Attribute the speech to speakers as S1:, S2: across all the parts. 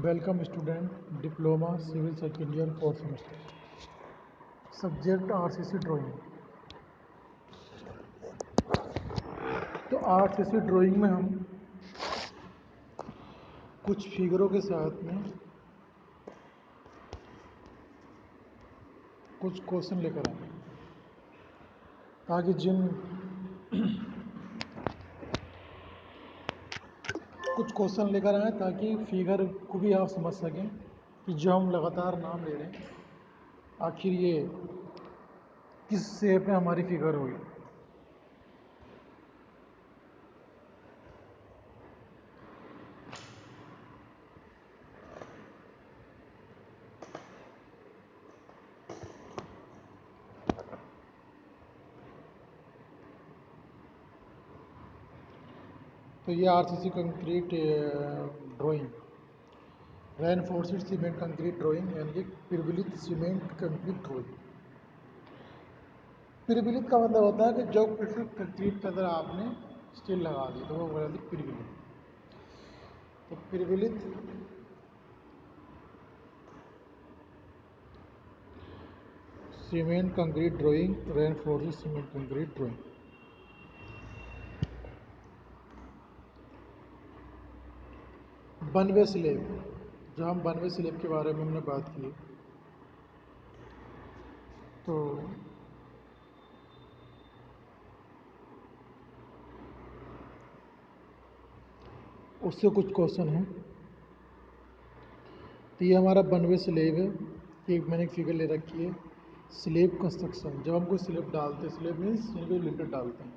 S1: Welcome student diploma civil second year fourth semester subject RCC drawing. तो RCC drawing में हम कुछ फिगरों के साथ में कुछ क्वेश्चन लेकर आए ताकि कुछ क्वेश्चन लेकर आए ताकि फिगर को भी आप समझ सकें कि जो हम लगातार नाम ले रहे हैं आखिर ये किस शेप में हमारी फिगर होगी। तो ये RCC concrete drawing, reinforced cement concrete drawing यानी कि प्रबलित सीमेंट कंक्रीट ड्राइंग। प्रबलित का मतलब होता है कि जो किसी कंक्रीट के अंदर आपने स्टील लगा दी तो वो बोला प्रबलित। तो प्रबलित cement concrete drawing, reinforced cement concrete drawing. बनवे स्लेब, जो हम बनवे स्लेब के बारे में हमने बात की तो उससे कुछ क्वेश्चन हैं। तो ये हमारा बनवे स्लेब है कि मैंने एक फिगर ले रखी है। स्लेब कंस्ट्रक्शन, जब हम कोई स्लेब डालते हैं, स्लेब मीन्स जिनको लिंटर डालते हैं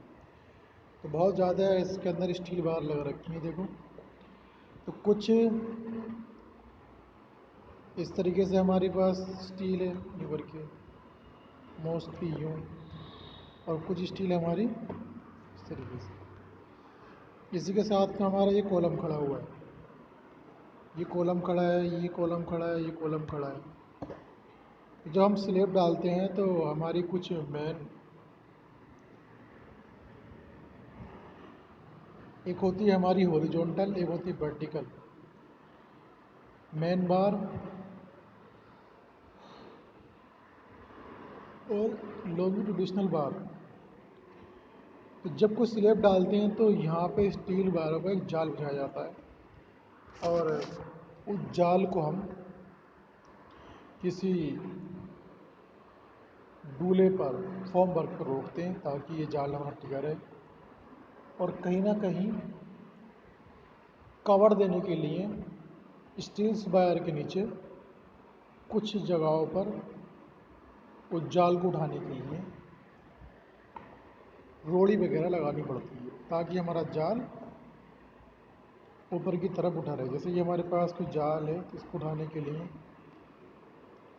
S1: तो बहुत ज़्यादा इसके अंदर स्टील बार लगा रखी है। देखो तो कुछ इस तरीके से हमारे पास स्टील है लीवर के मोस्टली यूँ, और कुछ स्टील हमारी इस तरीके से। इसी के साथ में हमारा ये कॉलम खड़ा हुआ है, ये कॉलम खड़ा है, ये कॉलम खड़ा है, ये कॉलम खड़ा है। जब हम स्लेब डालते हैं तो हमारी कुछ मेन एक होती है हमारी हॉरिजॉन्टल, एक होती है वर्टिकल। मेन बार और लॉन्जिट्यूडिनल बार। तो जब कोई स्लेब डालते हैं तो यहाँ पे स्टील बारों का एक जाल बिछाया जाता है और उस जाल को हम किसी डूले पर फॉर्म वर्क पर रोकते हैं ताकि ये जाल हमारा टिका रहे। और कहीं ना कहीं कवर देने के लिए स्टील्स वायर के नीचे कुछ जगहों पर उस जाल को उठाने के लिए रोड़ी वगैरह लगानी पड़ती है ताकि हमारा जाल ऊपर की तरफ उठा रहे। जैसे ये हमारे पास कोई जाल है तो इसको उठाने के लिए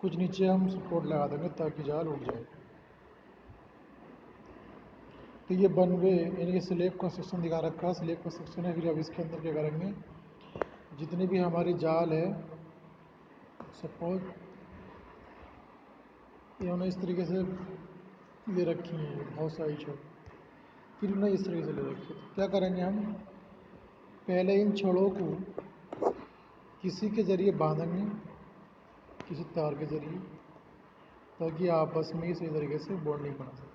S1: कुछ नीचे हम सपोर्ट लगा देंगे ताकि जाल उठ जाए। तो ये बनवे यानी कि स्लेब कंस्ट्रक्शन दिखा रखा है, स्लेब कंस्ट्रक्शन है। फिर अब इसके अंदर क्या करेंगे, जितनी भी हमारी जाल है सपोज इन्होंने इस तरीके से ले रखी है बहुत सारी छड़, फिर उन्हें इस तरीके से ले रखी है। तो क्या करेंगे हम, पहले इन छड़ों को किसी के ज़रिए बांधेंगे, किसी तार के ज़रिए, ताकि आपस में इसी तरीके से बॉन्डिंग बना सकें।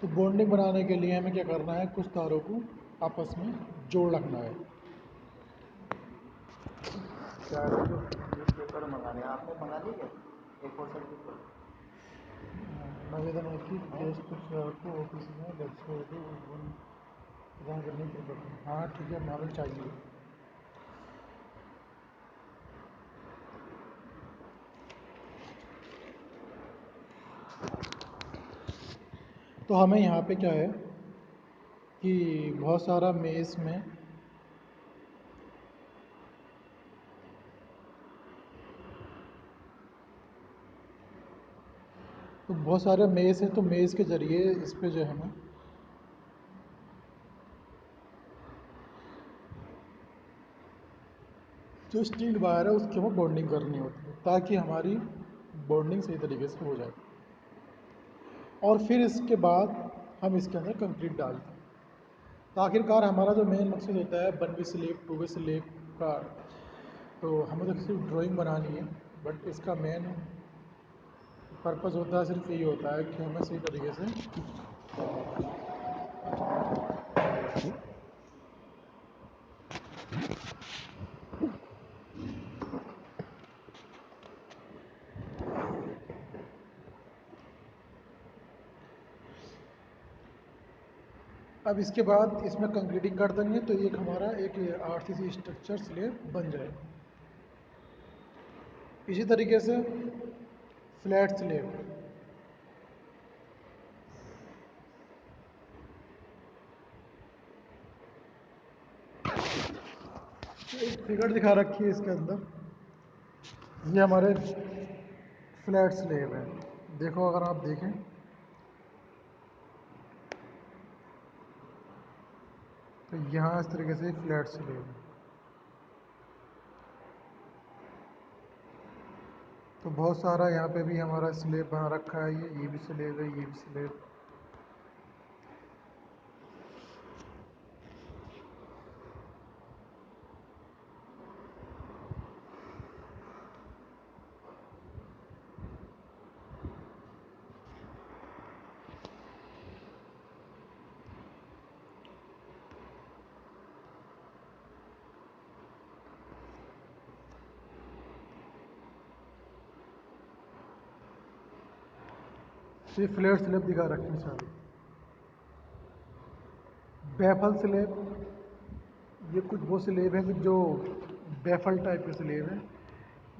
S1: तो बॉन्डिंग बनाने के लिए हमें क्या करना है, कुछ तारों को आपस में जोड़ रखना है।
S2: क्या न्यूज़ पेपर मंगाने आपने मंगा ली क्या? एक और सर पेपर
S1: आवेदन है कि टेस्ट को ऑफिस में प्रदान करने की जरूरत। हाँ ठीक है, मालूम चाहिए। तो हमें यहाँ पे क्या है कि बहुत सारा मेज़ में तो बहुत सारे मेज़ है, तो मेज़ के ज़रिए इस पे जो है ना जो स्टील वायर है उसकी हमें बॉन्डिंग करनी होती है ताकि हमारी बॉन्डिंग सही तरीके से हो जाए। और फिर इसके बाद हम इसके अंदर कंक्रीट डालते हैं। तो आखिरकार हमारा जो मेन मकसद होता है 1 वे स्लेब 2 वे स्लेब का, तो हमें तो सिर्फ ड्राइंग बनानी है, बट इसका मेन पर्पज़ होता है सिर्फ यही होता है कि हमें सही तरीके से अब इसके बाद इसमें कंक्रीटिंग कर देंगे तो एक हमारा एक आरसीसी स्ट्रक्चर स्लेब बन जाएगा। इसी तरीके से फ्लैट स्लेब, एक फिगर दिखा रखी है इसके अंदर, ये हमारे फ्लैट स्लेब है। देखो अगर आप देखें तो यहाँ इस तरीके से फ्लैट स्लेब है। तो बहुत सारा यहाँ पे भी हमारा स्लेब बना रखा है, ये भी स्लेब है, ये भी स्लेब। ये फ्लैट स्लेब दिखा रखे हैं सारे। बैफल स्लेब, ये कुछ वो स्लेब है कि जो बैफल टाइप के स्लेब है।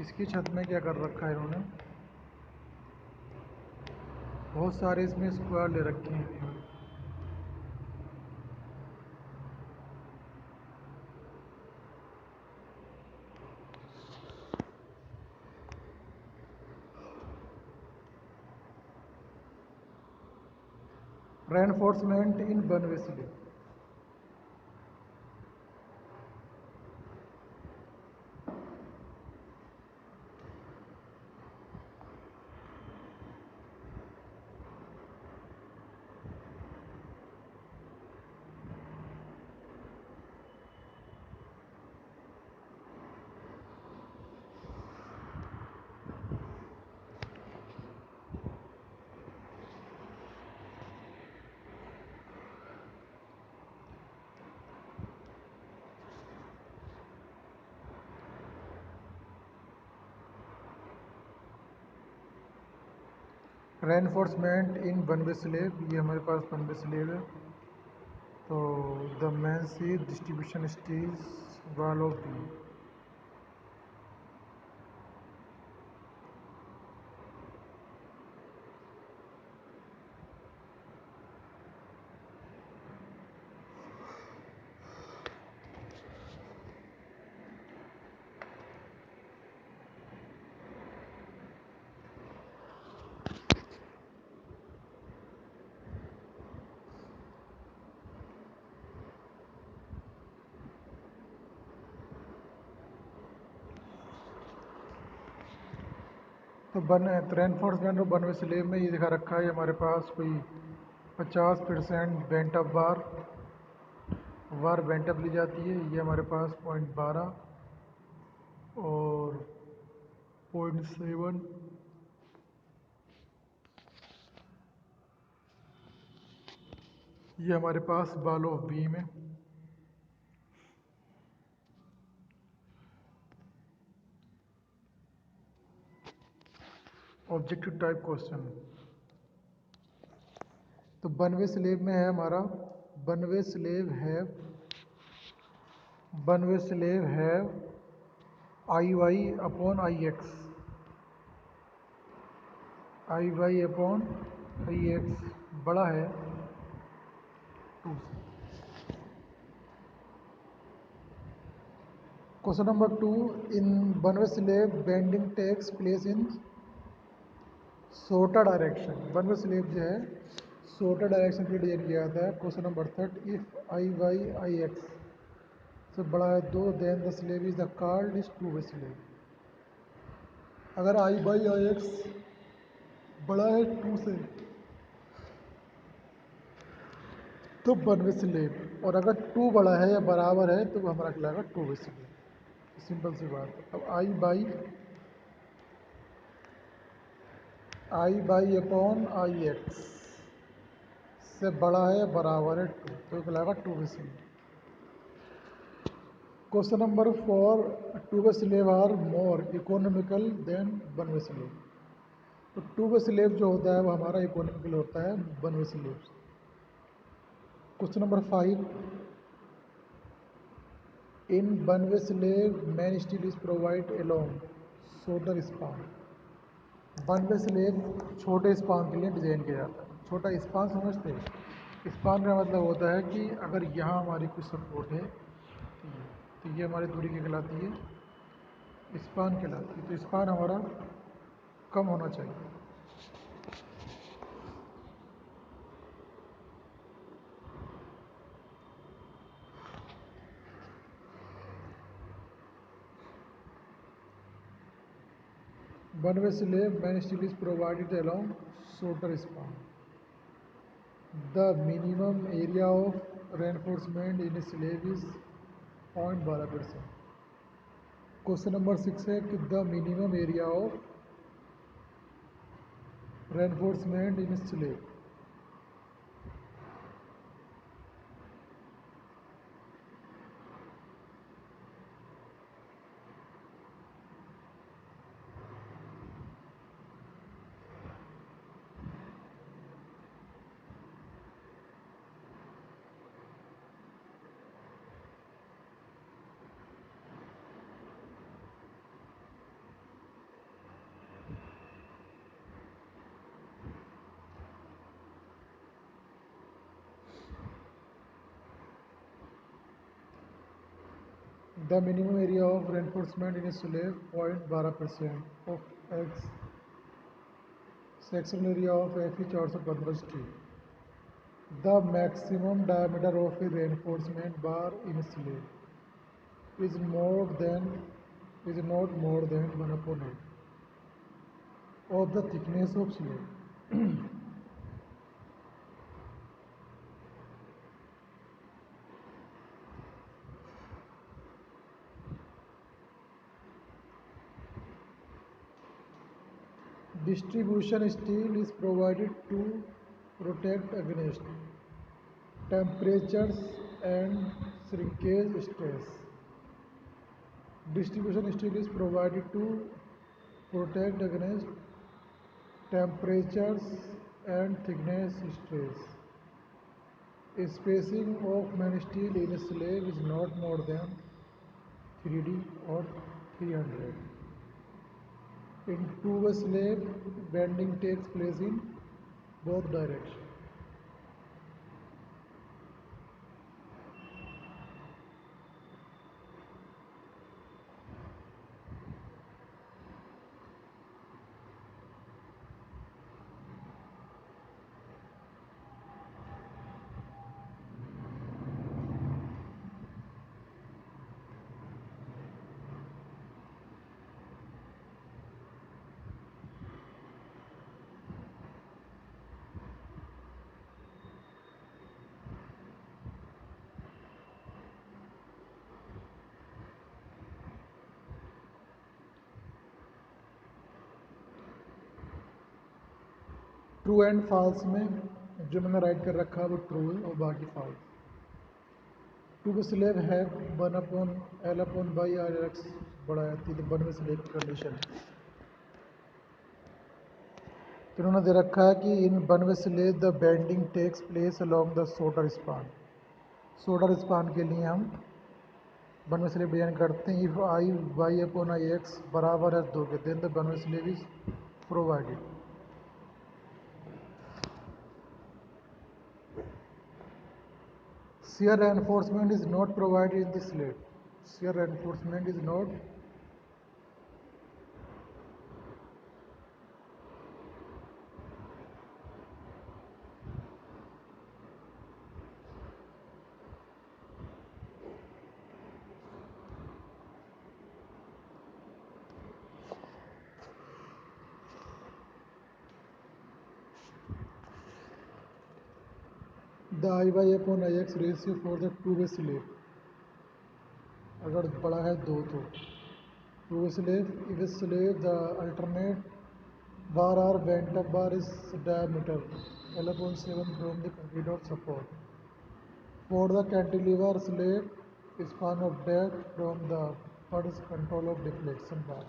S1: इसकी छत में क्या कर रखा है इन्होंने, बहुत सारे इसमें स्क्वायर ले रखे हैं। Reinforcement in 1 way slab, reinforcement in 1 way slab, ये हमारे पास 1 वे स्लेब है। तो the main C distribution steels wall of B, तो रेनफोर्समेंट और 1 वे स्लेब में ये दिखा रखा है हमारे पास कोई 50% बेंट अप वार बेंट अप ली जाती है। ये हमारे पास 0.12 और 0.7, ये हमारे पास बॉल ऑफ बीम है। ऑब्जेक्टिव टाइप क्वेश्चन, तो 1 वे स्लेब में है हमारा 1 वे स्लेब है 1 वे स्लेब है I Y upon I X, I Y upon I X बड़ा है 2 से। Question number 2, in 1 way slab bending takes place in shorter direction. 1 way slab जो है सोटा डायरेक्शन के लिए डिजाइन किया जाता है। Question number 3, if I Y I X से बड़ा है 2, then the slab is the called is 2 way slab. अगर आई बाई आई एक्स बड़ा है 2 से तो 1 वे स्लेव, और अगर 2 बड़ा है या बराबर है तो हमारा कहलाएगा 2 वे स्लेव। सिंपल सी बात है। अब आई बाई अपॉन आई एक्स से बड़ा है या बराबर है 2 तो कहलाएगा 2 way slab. Question number 4, 2 way slab are more economical than 1 way slab. तो 2 वे स्लेव जो होता है वो हमारा इकोनॉमिकल होता है 1 way slab. Question number 5, in 1 way slab main steel is provide along shorter span. 1 way slab छोटे span के लिए डिजाइन किया जाता है। छोटा स्पान समझते हैं? स्पान का मतलब होता है कि अगर यहाँ हमारी कुछ सपोर्ट है तो ये हमारी दूरी क्या कहलाती है? स्पान कहलाती है। तो स्पान हमारा कम होना चाहिए। One way slab man steel is provided along shorter span. The minimum area of reinforcement in a slab is 0.12%. Question number 6 है कि the minimum area of reinforcement in a slab। The minimum area of reinforcement in a slab 0.12% of X sectional area of FE 415 steel। The maximum diameter of a reinforcement bar in a slab is not more than 1/8 of the thickness of slab। Distribution steel is provided to protect against temperatures and shrinkage stress। Distribution steel is provided to protect against temperatures and thickness stress। Spacing of main steel in a slab is not more than 3D or 300। In 2-way slab, bending takes place in both directions। True and false में जो मैंने right कर रखा है वो true है और बाकी फॉल्स। 2-way स्लेब है 1/L//RX बड़ा है तो 1-way स्लेब की कंडीशन है। तो उन्होंने दे रखा है कि in 1-way slab the bending takes place along the shorter span. Shorter span के लिए हम 1-way स्लेब डिजाइन करते हैं। If I Y upon I X बराबर है 2 के then the 1-way slab is provided. Shear reinforcement is not provided in the slab। Shear reinforcement is not the I Y upon I X ratio for the two way slab, अगर बड़ा है दो तो two way slab, if slab the alternate bar or bent up bar is diameter L/7 from the concrete or support. For the cantilever slab, span of depth from the first control of deflection bar.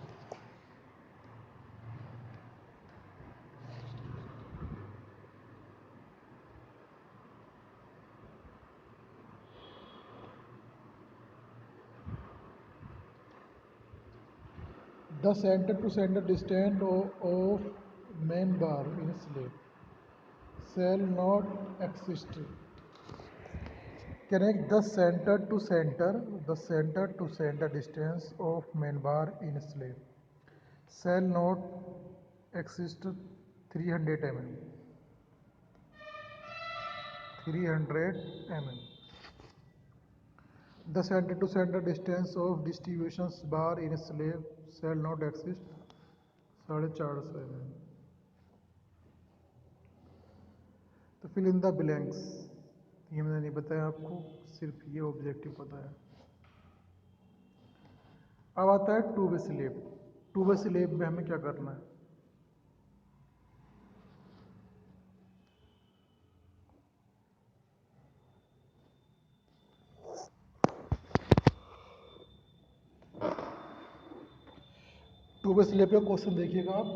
S1: The center to center distance of main bar in slab shall not exist. Connect the center to center distance of main bar in slab shall not exist 300 mm. 300 mm. The center to center distance of distribution bar in slab shall not exist 450 mm. तो fill in the blanks, ये मैंने नहीं बताया आपको, सिर्फ ये objective पता है। अब आता है to way slab. To way slab में हमें क्या करना है? टू वे स्लेब का क्वेश्चन देखिएगा आप।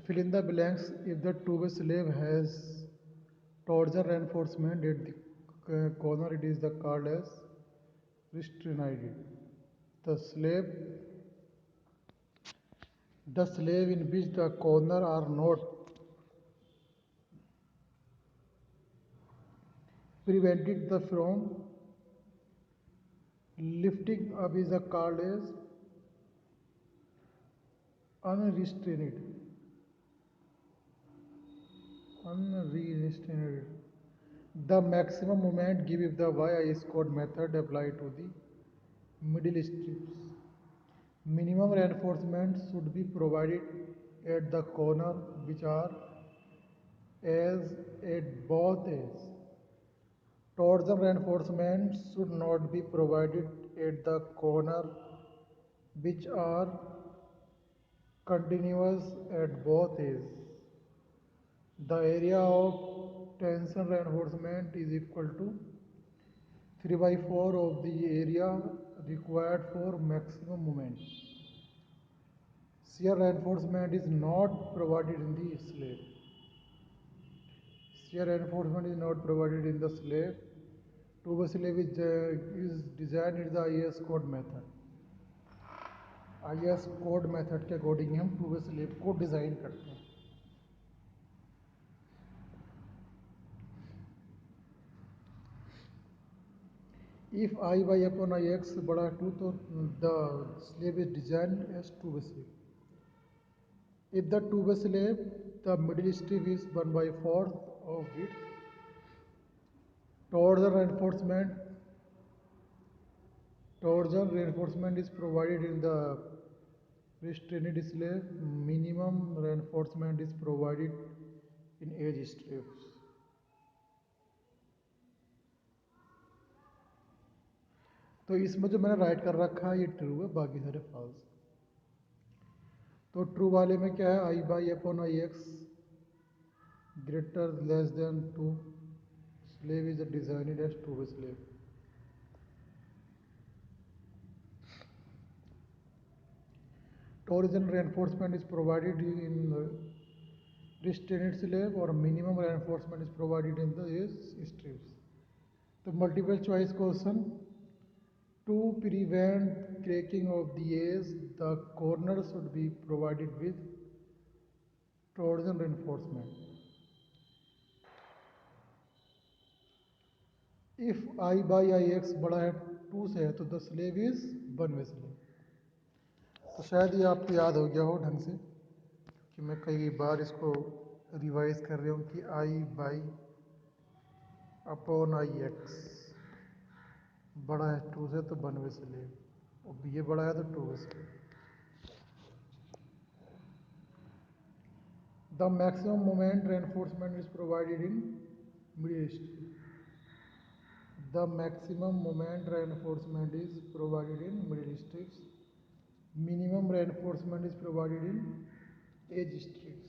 S1: Fill in the blanks. If the two-way slab has torsion reinforcement at the corner, it is called as restrained. The slab, the slab in which the corner are not prevented the from lifting up is called as unrestrained. Unrestrained. The maximum moment give if the Y-I-squared method applied to the middle strips. Minimum reinforcement should be provided at the corner which are as at both ends. Torsion reinforcement should not be provided at the corner which are continuous at both ends. The area of tension reinforcement is equal to 3/4 of the area required for maximum moment. Shear reinforcement is not provided in the slab. Shear reinforcement is not provided in the slab. Two-way slab is designed in the IS code method. IS code method के according हम two way slab को design करते हैं। If I by upon I X बड़ा है 2 तो the slab is design as 2 way slab. If the two-way slab, the middle strip is 1/4 of width. Torsion reinforcement is provided in the restrained slab. Minimum reinforcement is provided in edge strips. तो इसमें जो मैंने right कर रखा है ये true है, बाकी सारे फॉल्स. तो ट्रू वाले में क्या है, I by upon I X greater less than 2, slave is designed as 2-way slave. Torsion reinforcement is provided in restrained slab or minimum reinforcement is provided in the edge strips. The multiple choice question: to prevent cracking of the edge, the corner should be provided with torsion reinforcement. If I by ix बड़ा है 2 से है तो the slave is 1-way slave. तो शायद ये आपको याद हो गया हो ढंग से कि मैं कई बार इसको रिवाइज कर रहा हूँ कि आई बाई अपॉन आई एक्स बड़ा है 2 से तो 1-way slave, और ये बड़ा है तो 2-way slave. The maximum moment reinforcement is provided in middle strip. The maximum moment reinforcement is provided in middle strips. Minimum reinforcement is provided in edge strips.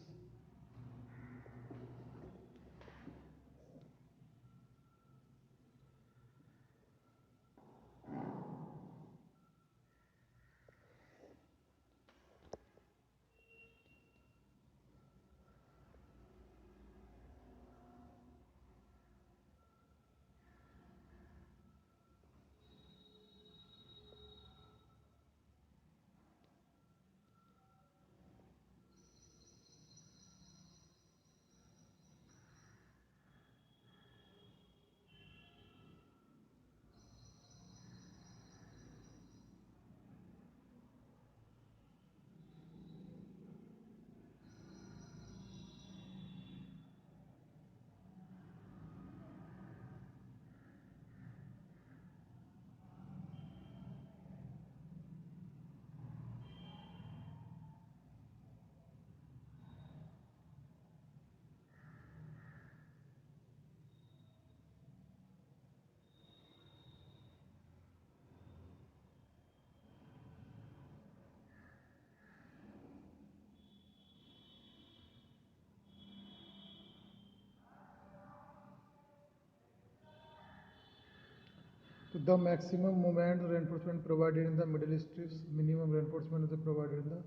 S1: The maximum moment reinforcement provided in the middle strips, minimum reinforcement is provided in the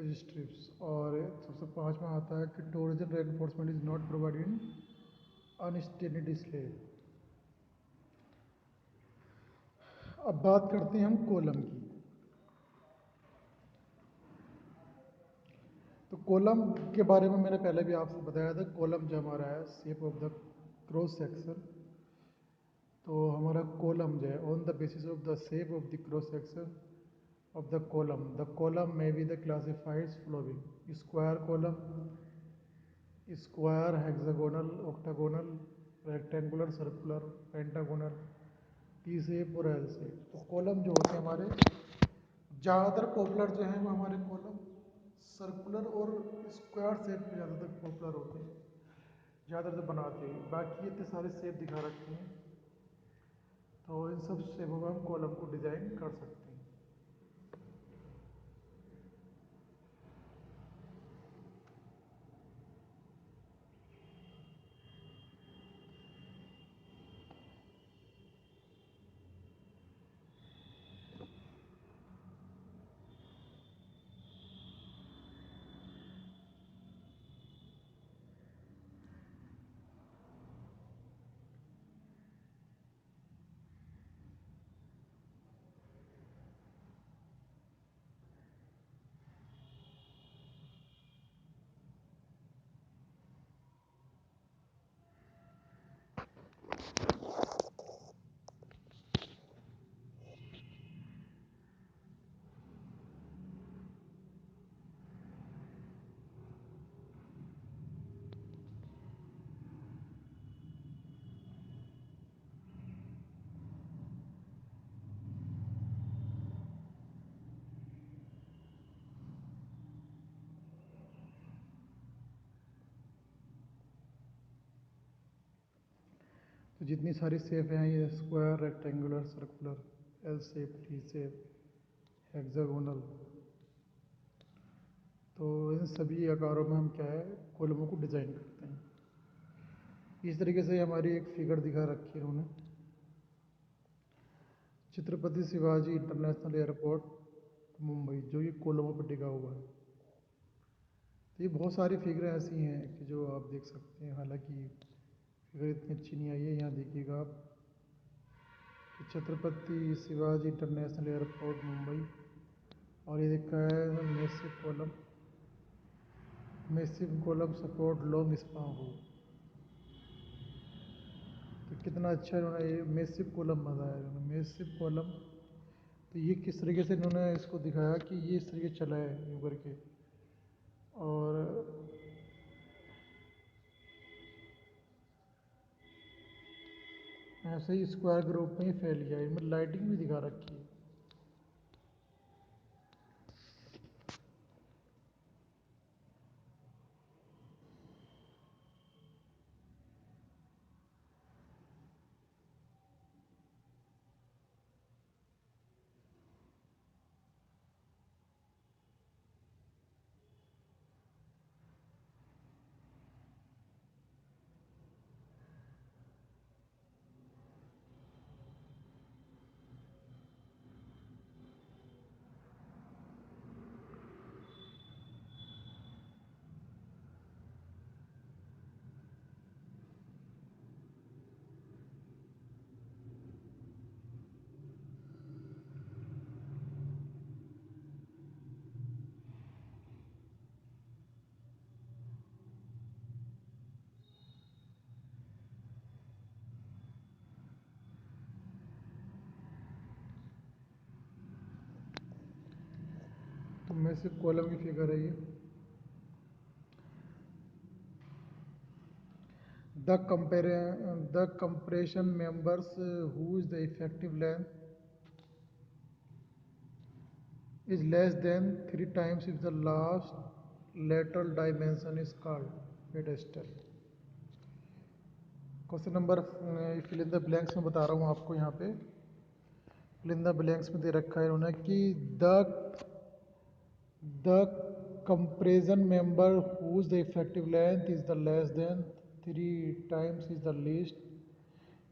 S1: edge strips. और सबसे 5वां आता है कि torsion reinforcement is not provided in unstrained slab. अब बात करते हैं हम कॉलम की. तो कॉलम के बारे में मैंने पहले भी आपसे बताया था. कॉलम जो हमारा है shape of the cross section, तो हमारा कॉलम जो है on the basis of the shape of the cross section of the column में be the classified following: square column, square, hexagonal, octagonal, rectangular, circular, pentagonal, T shape और L shape. तो column जो होते हैं हमारे ज़्यादातर पॉपुलर जो है वो हमारे कॉलम सर्कुलर और स्क्वायर शेप में ज़्यादातर पॉपुलर होते हैं, ज़्यादातर बनाते हैं. बाकी इतने सारे शेप दिखा रखे हैं, तो इन सब शेपों में हम कॉलम को डिज़ाइन कर सकते हैं. तो जितनी सारी शेप हैं ये square, rectangular, circular, L shape, T shape, hexagonal, तो इन सभी आकारों में हम क्या है कॉलमों को डिज़ाइन करते हैं। इस तरीके से हमारी एक फिगर दिखा रखी है उन्होंने, छत्रपति शिवाजी इंटरनेशनल एयरपोर्ट मुंबई, जो ये कॉलमों पर टिका हुआ है। तो ये बहुत सारी फिगरें ऐसी हैं कि जो आप देख सकते हैं, हालांकि फिगर इतनी अच्छी नहीं आई है। यहाँ देखिएगा आप कि छत्रपति शिवाजी इंटरनेशनल एयरपोर्ट मुंबई, और ये देखा है massive column support long span हो। तो कितना अच्छा इन्होंने ये मेसिव कॉलम बनाया है, इन्होंने मेसिव कॉलम। तो ये किस तरीके से इन्होंने इसको दिखाया कि ये इस तरीके चला है यूँ करके, और ऐसे ही स्क्वायर ग्रुप में ही फैल गया। इनमें लाइटिंग भी दिखा रखी है। तो मैसिव कॉलम की फिगर है ये। The compression members whose the effective length is less than 3 times if the last lateral dimension is called pedestal. Question number fill in the blanks में बता रहा हूँ आपको। यहाँ पे फिल इन द ब्लैंक्स में दे रखा है उन्होंने कि the compression member whose the effective length is the less than 3 times is the least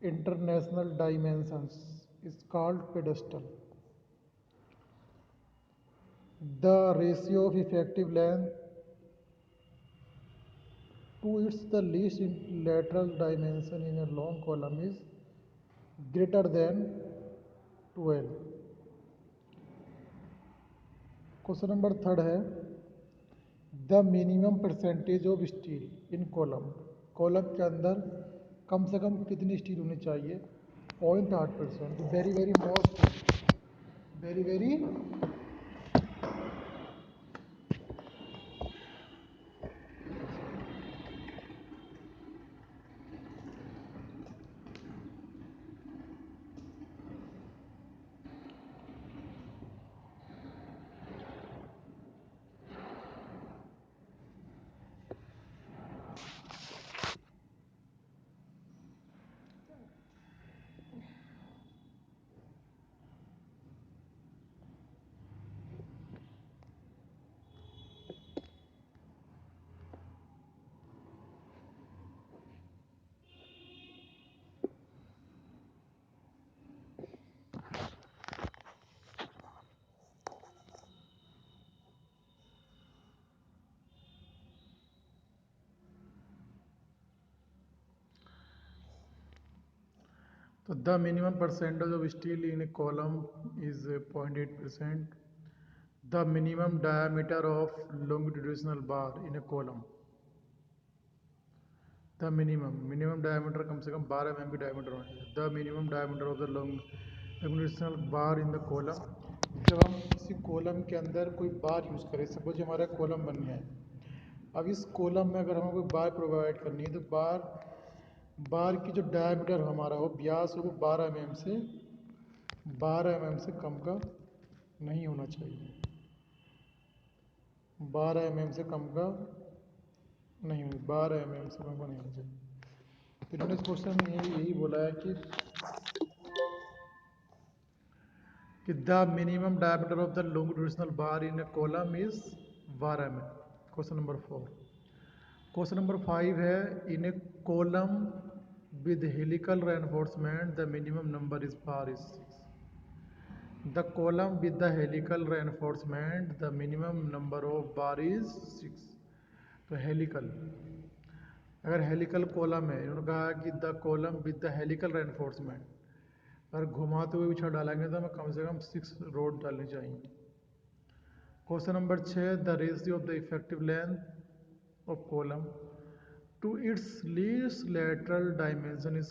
S1: international dimensions is called pedestal. The ratio of effective length to its the least lateral dimension in a long column is greater than 12. Question number 3 है the minimum percentage of steel in column. Column के अंदर कम से कम कितनी steel होनी चाहिए? 0.8%। Very very most, very very तो the minimum percentage of steel in a column is 0.8%। The minimum diameter of longitudinal bar in a column, the minimum diameter कम से कम 12 mm की डायमीटर होनी चाहिए। The minimum diameter of the longitudinal bar in the column, जब हम किसी column के अंदर कोई बार यूज़ करें, सपोज हमारा कॉलम बन गया है। अब इस कॉलम में अगर हमें कोई बार प्रोवाइड करनी है तो बार की जो डायमीटर हमारा हो, व्यास हो, वो 12 mm से कम का नहीं होना चाहिए। 12 mm से कम का नहीं होना, 12 mm से कम का नहीं होना चाहिए। तो इन्होंने इस क्वेश्चन में यही बोला है कि the minimum diameter of the longitudinal bar in a column is 12 mm। Question number 4। Question number 5 है, in a column with helical reinforcement the minimum number is bar is 6। The column with the helical reinforcement the minimum number of bar is 6। तो helical, अगर helical column है, इन्होंने कहा कि the column with the helical reinforcement, अगर घुमाते हुए भी छड़ डालेंगे तो हमें कम से कम 6 रोड डालनी चाहिए। Question number 6, the ratio of the effective length of column to it's least lateral dimension is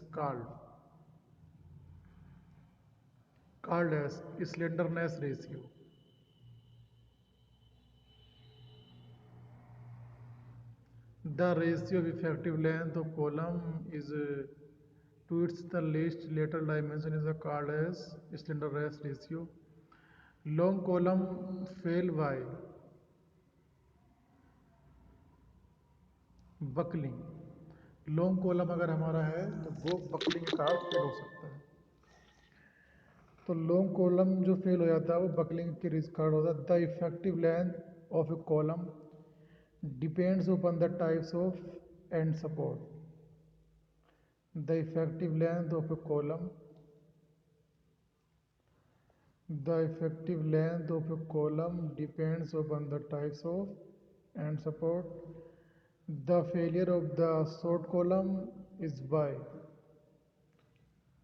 S1: called as slenderness ratio। The ratio of effective length of column is to its the least lateral dimension is called as slenderness ratio। Long column fail by buckling। Long column अगर हमारा है तो वो buckling के कारण fail हो सकता है। तो लॉन्ग कॉलम जो फेल हो जाता है वो बकलिंग के कारण होता है। The effective length of A column depends upon the types of end support। The effective length of a column, the effective length of a column depends upon the types of end support। The failure of the short column is by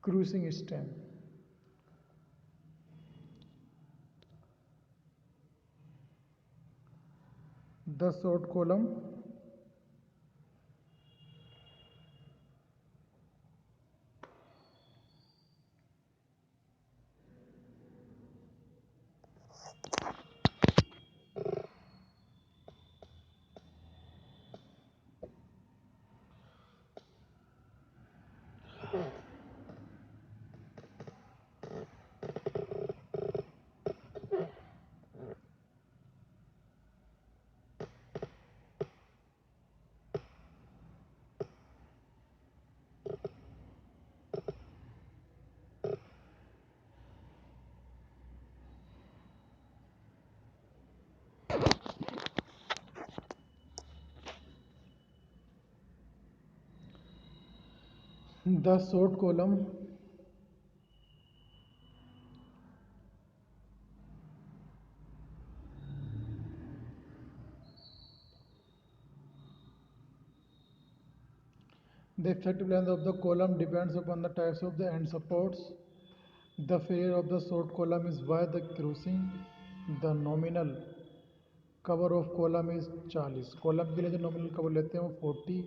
S1: cruising stem। The short column the short column the effective length of the column depends upon the types of the end supports। The failure of the short column is by the cruising। The nominal cover of column is 40। Column के लिए जो nominal cover लेते हैं वो 40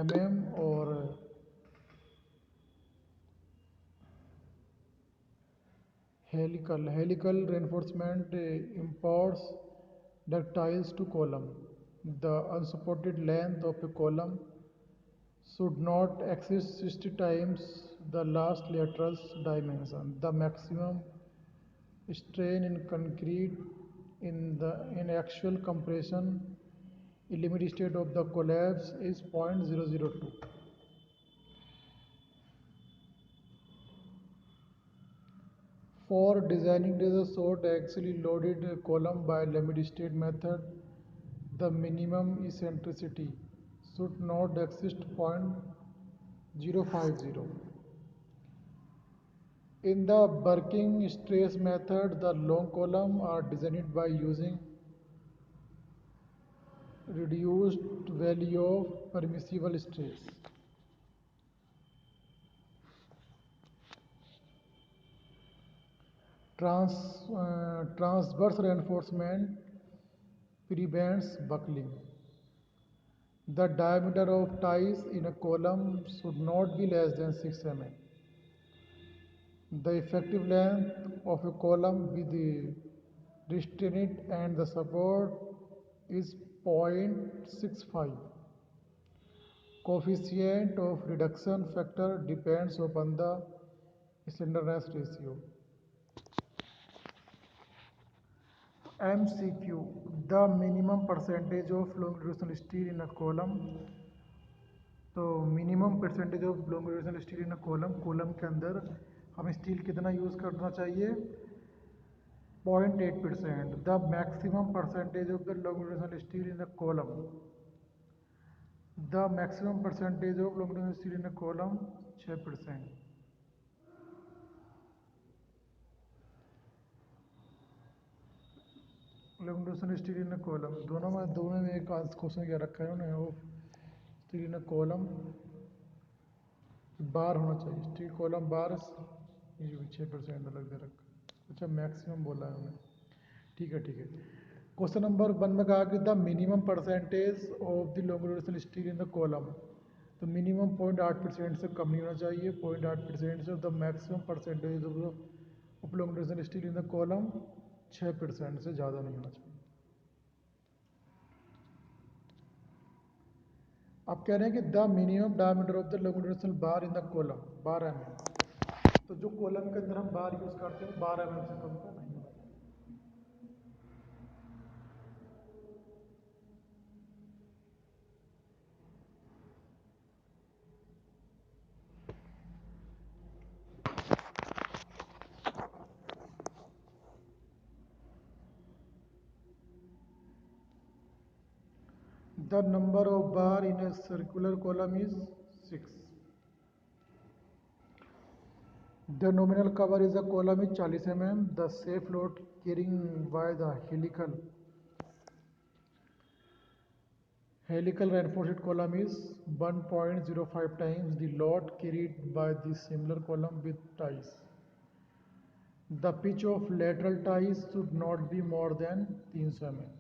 S1: mm और helical reinforcement imparts ductiles to column। The unsupported length of a column should not exceed 60 times the last lateral dimension। The maximum strain in concrete in actual compression limit state of the collapse is 0.002। For designing the short axially loaded column by limit state method, the minimum eccentricity should not exceed 0.050। In the working stress method, the long column are designed by using reduced value of permissible stress। Transverse reinforcement prevents buckling। The diameter of ties in a column should not be less than 6 mm। The effective length of a column with the restraint and the support is 0.65। Coefficient of reduction factor depends upon the slenderness ratio। MCQ, the minimum percentage of longitudinal steel in a column। तो minimum percentage of long duration steel in a column के अंदर हमें steel कितना use करना चाहिए 0.8%. The maximum percentage of the long duration steel in a column the maximum percentage of long duration steel in a column 6%. Long duration steel in a column दोनों में एक question क्या रखा है उन्होंने वो स्टील इन अ कॉलम बार होना चाहिए स्टील कॉलम बार 6% अलग दे रखा है। अच्छा मैक्सिमम बोला है उन्होंने ठीक है क्वेश्चन नंबर 1 में कहा कि the minimum percentage of the long duration steel in the column तो मिनिमम 0.8% से कम नहीं होना चाहिए 0.8% से the maximum percentage of long duration steel in the column 6% से ज़्यादा नहीं होना चाहिए। आप कह रहे हैं कि the minimum diameter of the long duration bar in the column 12 mm तो जो कॉलम के अंदर हम बार यूज़ करते हैं 12 mm से कम तो नहीं होना चाहिए। The number of bar in a circular column is 6. The nominal cover is a column is 40 mm. The safe load carrying by the helical reinforced column is 1.05 times the load carried by the similar column with ties. The pitch of lateral ties should not be more than 300 mm.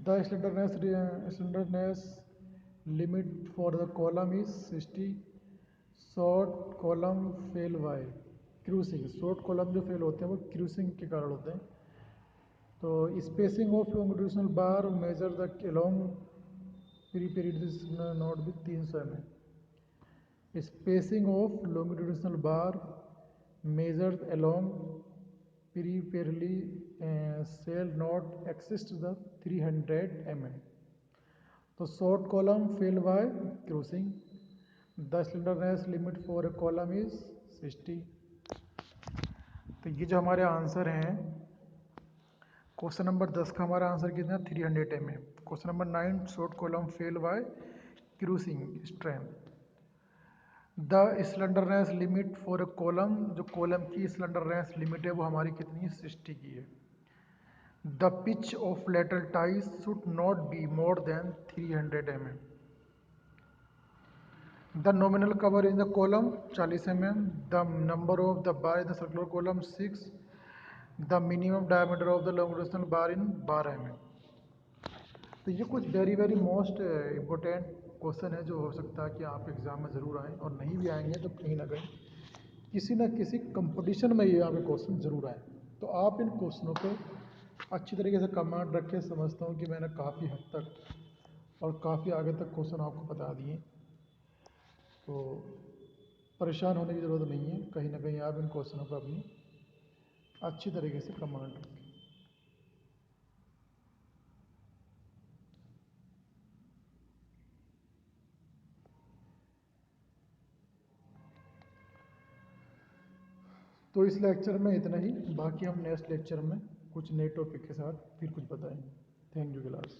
S1: The slenderness limit for the column is 60. Short column fail by crushing short column जो fail होते हैं वो crushing के कारण होते हैं। तो spacing of longitudinal bar measure the along period not भी 300 mm spacing of longitudinal bar measure along peripherally shall not exceed the 300 mm. तो short column fail by crushing the slenderness limit for a column is 60। तो ये जो हमारे answer हैं question number 10 का हमारा answer कितना 300 mm। Question number 9 short column fail by crushing strength the slenderness limit for a column जो column की स्लेंडरनेस लिमिट है वो हमारी कितनी 60 की है। The pitch of lateral ties should not be more than 300 mm। The nominal cover in the column 40 mm. The number of the bar in the circular column 6. The minimum diameter of the longitudinal bar in 12 mm. तो ये कुछ very most important question है जो हो सकता है कि आप एग्ज़ाम में ज़रूर आएँ और नहीं भी आएंगे तो कहीं ना कहीं किसी न किसी कंपटीशन में ये यहाँ पे क्वेश्चन ज़रूर आए। तो आप इन क्वेश्चनों पे अच्छी तरीके से कमांड रख के समझता हूँ कि मैंने काफ़ी हद तक और काफ़ी आगे तक क्वेश्चन आपको बता दिए। तो परेशान होने की ज़रूरत नहीं है, कहीं ना कहीं आप इन क्वेश्चनों पर अपनी अच्छी तरीके से कमांड रखें। तो इस लेक्चर में इतना ही, बाकी हम नेक्स्ट लेक्चर में कुछ नए टॉपिक के साथ फिर कुछ बताएंगे। Thank you class.